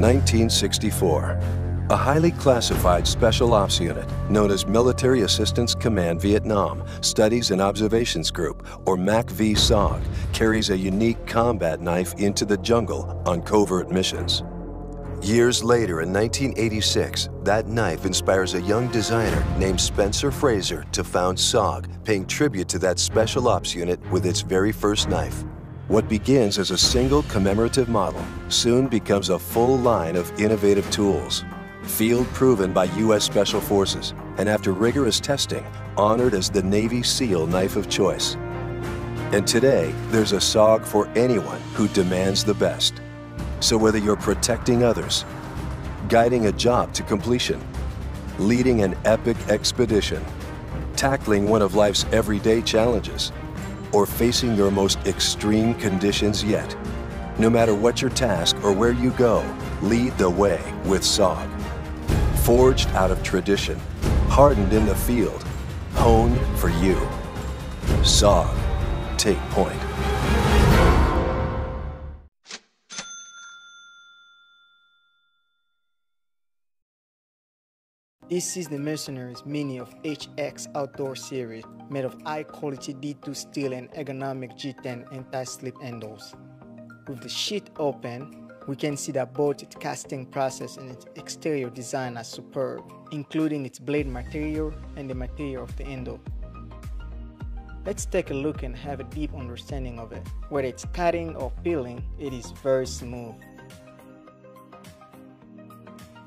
1964. A highly classified Special Ops Unit, known as Military Assistance Command Vietnam Studies and Observations Group, or MACV SOG, carries a unique combat knife into the jungle on covert missions. Years later, in 1986, that knife inspires a young designer named Spencer Fraser to found SOG, paying tribute to that Special Ops Unit with its very first knife. What begins as a single commemorative model soon becomes a full line of innovative tools. Field-proven by U.S. Special Forces, and after rigorous testing, honored as the Navy SEAL knife of choice. And today, there's a SOG for anyone who demands the best. So whether you're protecting others, guiding a job to completion, leading an epic expedition, tackling one of life's everyday challenges, or facing your most extreme conditions yet, no matter what your task or where you go, lead the way with SOG. Forged out of tradition, hardened in the field, honed for you. SOG, take point. This is the Mercenaries Mini of HX Outdoor Series, made of high-quality D2 steel and ergonomic G10 anti-slip handles. With the sheet open, we can see that both its casting process and its exterior design are superb, including its blade material and the material of the handle. Let's take a look and have a deep understanding of it. Whether it's cutting or peeling, it is very smooth.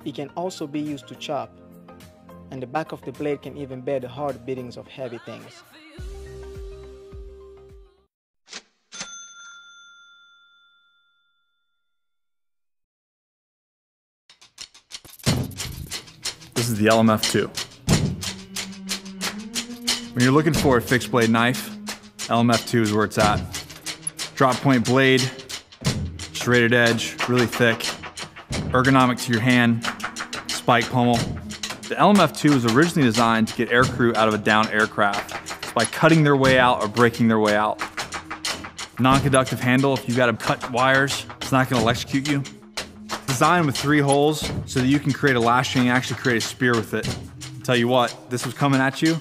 It can also be used to chop, and the back of the blade can even bear the hard beatings of heavy things. This is the LMF2. When you're looking for a fixed blade knife, LMF2 is where it's at. Drop point blade, serrated edge, really thick, ergonomic to your hand, spike pommel. The LMF2 was originally designed to get aircrew out of a downed aircraft by cutting their way out or breaking their way out. Non-conductive handle, if you've got to cut wires, it's not going to electrocute you. Designed with 3 holes so that you can create a lashing and actually create a spear with it. I'll tell you what, this was coming at you,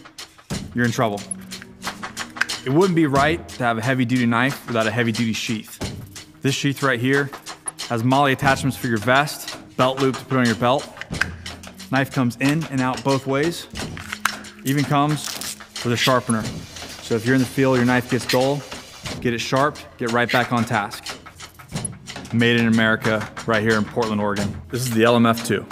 you're in trouble. It wouldn't be right to have a heavy-duty knife without a heavy-duty sheath. This sheath right here has MOLLE attachments for your vest, belt loop to put on your belt. Knife comes in and out both ways. Even comes with a sharpener. So if you're in the field, your knife gets dull, get it sharp, get right back on task. Made in America, right here in Portland, Oregon. This is the LMF2.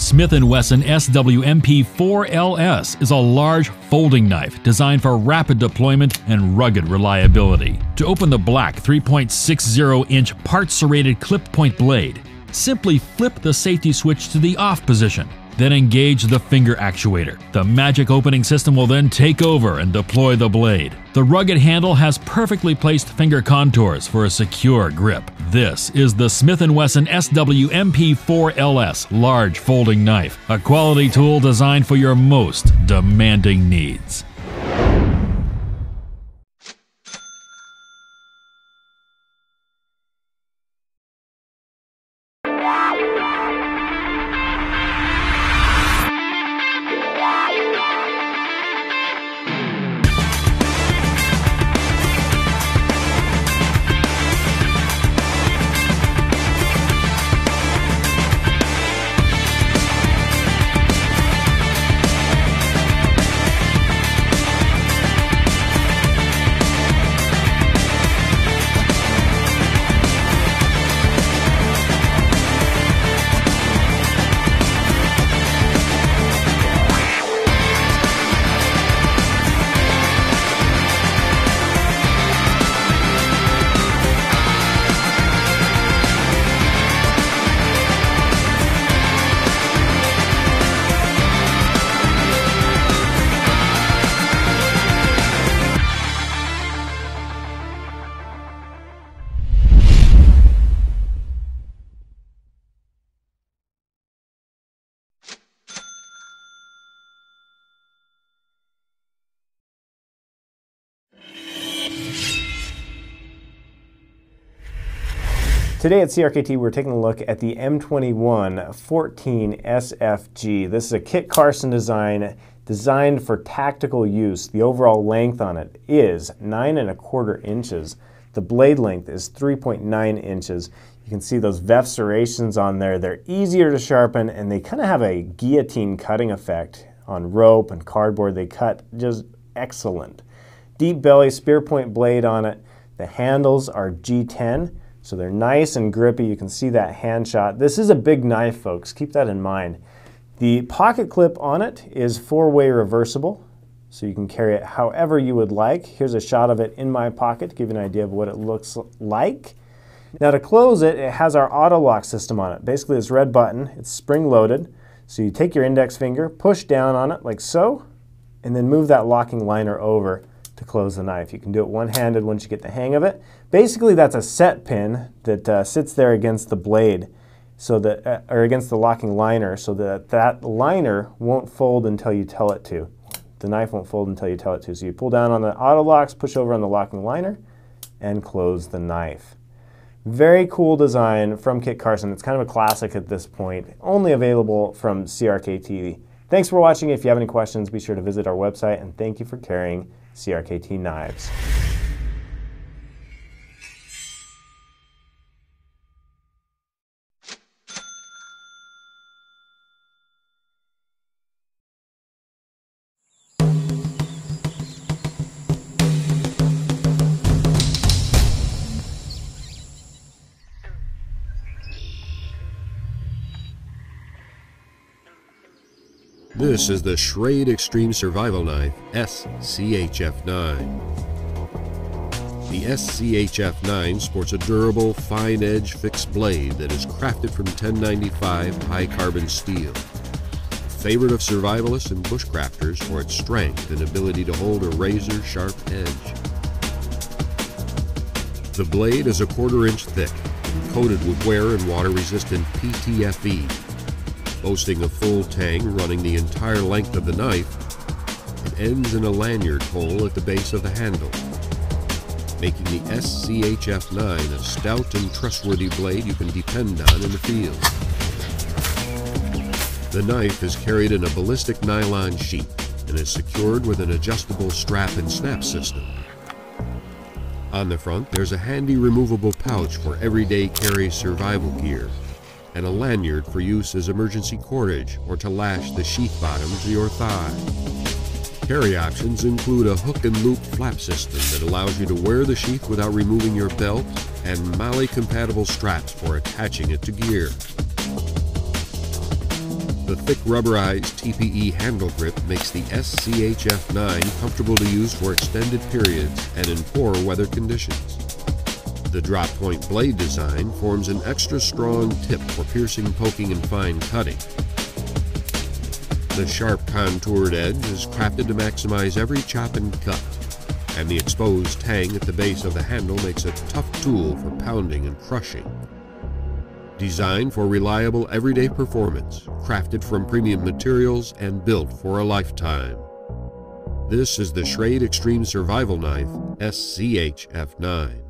Smith & Wesson SWMP4LS is a large folding knife designed for rapid deployment and rugged reliability. To open the black 3.60-inch part-serrated clip-point blade, simply flip the safety switch to the off position. Then engage the finger actuator. The magic opening system will then take over and deploy the blade. The rugged handle has perfectly placed finger contours for a secure grip. This is the Smith & Wesson SWMP4LS large folding knife, a quality tool designed for your most demanding needs. Today at CRKT, we're taking a look at the M2114 SFG. This is a Kit Carson design designed for tactical use. The overall length on it is 9¼ inches. The blade length is 3.9 inches. You can see those VEF serrations on there. They're easier to sharpen, and they kind of have a guillotine cutting effect on rope and cardboard. They cut just excellent. Deep belly spear point blade on it. The handles are G10. So they're nice and grippy. You can see that hand shot. This is a big knife, folks. Keep that in mind. The pocket clip on it is 4-way reversible, so you can carry it however you would like. Here's a shot of it in my pocket to give you an idea of what it looks like. Now to close it, it has our auto lock system on it. Basically this red button, it's spring loaded. So you take your index finger, push down on it like so, and then move that locking liner over to close the knife. You can do it one-handed once you get the hang of it. Basically that's a set pin that sits there against the blade, so that, or against the locking liner, so that that liner won't fold until you tell it to. The knife won't fold until you tell it to. So you pull down on the auto locks, push over on the locking liner, and close the knife. Very cool design from Kit Carson. It's kind of a classic at this point, only available from CRKT. Thanks for watching. If you have any questions, be sure to visit our website, and thank you for carrying CRKT knives. This is the Schrade Extreme Survival Knife SCHF9. The SCHF9 sports a durable, fine-edge fixed blade that is crafted from 1095 high-carbon steel. A favorite of survivalists and bushcrafters for its strength and ability to hold a razor-sharp edge. The blade is 1/4 inch thick, coated with wear and water-resistant PTFE. Boasting a full tang running the entire length of the knife, it ends in a lanyard hole at the base of the handle, making the SCHF9 a stout and trustworthy blade you can depend on in the field. The knife is carried in a ballistic nylon sheath and is secured with an adjustable strap and snap system. On the front, there's a handy removable pouch for everyday carry survival gear, and a lanyard for use as emergency cordage or to lash the sheath bottom to your thigh. Carry options include a hook and loop flap system that allows you to wear the sheath without removing your belt, and MOLLE compatible straps for attaching it to gear. The thick rubberized TPE handle grip makes the SCHF9 comfortable to use for extended periods and in poor weather conditions. The drop point blade design forms an extra strong tip for piercing, poking, and fine cutting. The sharp contoured edge is crafted to maximize every chop and cut, and the exposed tang at the base of the handle makes a tough tool for pounding and crushing. Designed for reliable everyday performance, crafted from premium materials and built for a lifetime. This is the Schrade Extreme Survival Knife SCHF9.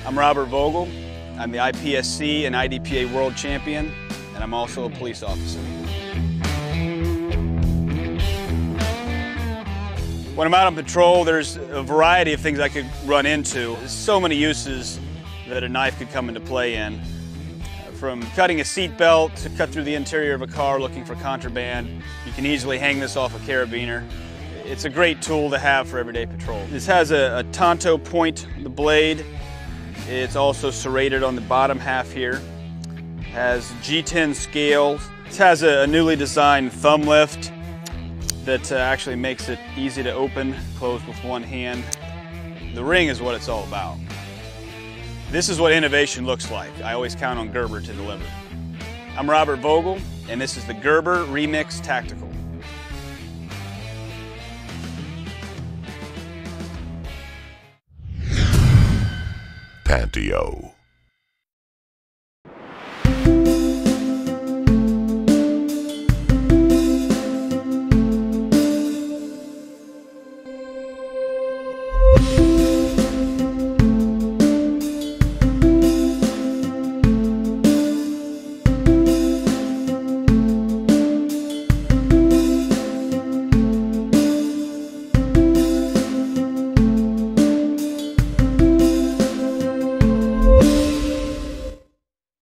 I'm Robert Vogel. I'm the IPSC and IDPA World Champion, and I'm also a police officer. When I'm out on patrol, there's a variety of things I could run into. There's so many uses that a knife could come into play in. From cutting a seat belt to cut through the interior of a car looking for contraband. You can easily hang this off a carabiner. It's a great tool to have for everyday patrol. This has a tanto point on the blade. It's also serrated on the bottom half here. It has G10 scales. It has a newly designed thumb lift that actually makes it easy to open, close with one hand. The ring is what it's all about. This is what innovation looks like. I always count on Gerber to deliver. I'm Robert Vogel, and this is the Gerber Remix Tactical. Panteo.